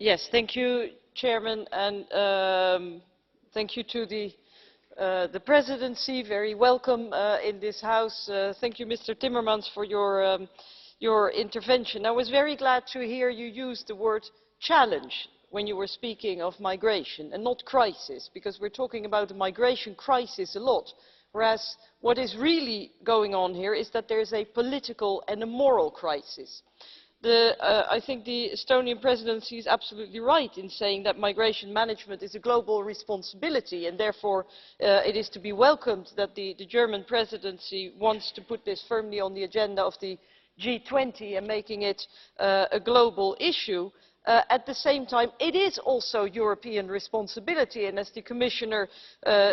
Yes, thank you, Chairman, and thank you to the Presidency. Very welcome in this House. Thank you, Mr. Timmermans, for your intervention. I was very glad to hear you use the word challenge when you were speaking of migration, and not crisis, because we're talking about a migration crisis a lot, whereas what is really going on here is that there is a political and a moral crisis. I think the Estonian presidency is absolutely right in saying that migration management is a global responsibility, and therefore it is to be welcomed that the German presidency wants to put this firmly on the agenda of the G20 and making it a global issue. At the same time, it is also European responsibility, and as the Commissioner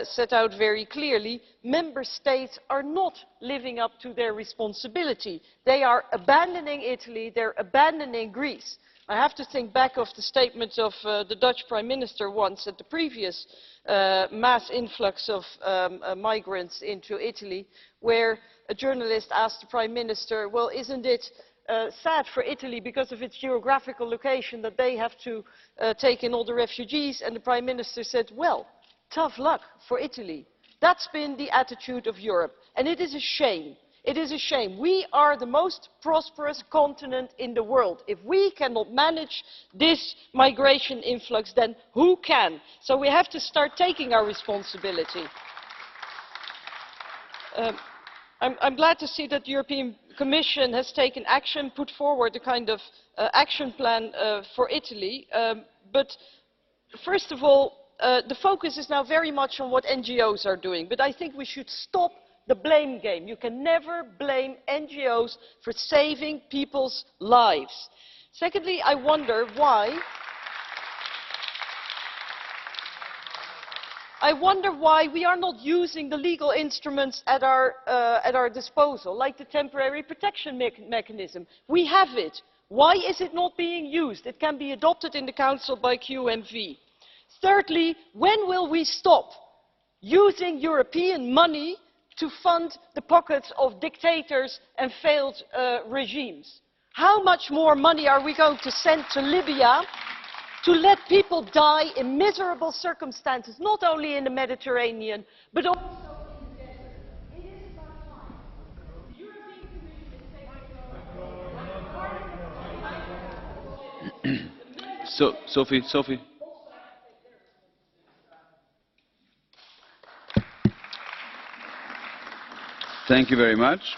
set out very clearly, Member States are not living up to their responsibility. They are abandoning Italy, they are abandoning Greece. I have to think back of the statement of the Dutch Prime Minister once at the previous mass influx of migrants into Italy, where a journalist asked the Prime Minister, well, isn't it sad for Italy because of its geographical location that they have to take in all the refugees? And the Prime Minister said, well, tough luck for Italy. That's been the attitude of Europe, and it is a shame. It is a shame. We are the most prosperous continent in the world. If we cannot manage this migration influx, then who can? So we have to start taking our responsibility. I'm glad to see that the European Commission has taken action, put forward a kind of action plan for Italy. But first of all, the focus is now very much on what NGOs are doing. But I think we should stop the blame game. You can never blame NGOs for saving people's lives. Secondly, I wonder why we are not using the legal instruments at our disposal, like the temporary protection mechanism. We have it. Why is it not being used? It can be adopted in the Council by QMV. Thirdly, when will we stop using European money to fund the pockets of dictators and failed regimes? How much more money are we going to send to Libya to let people die in miserable circumstances, not only in the Mediterranean, but also in the desert? It is about time. The European Commission is taking Sophie. Thank you very much.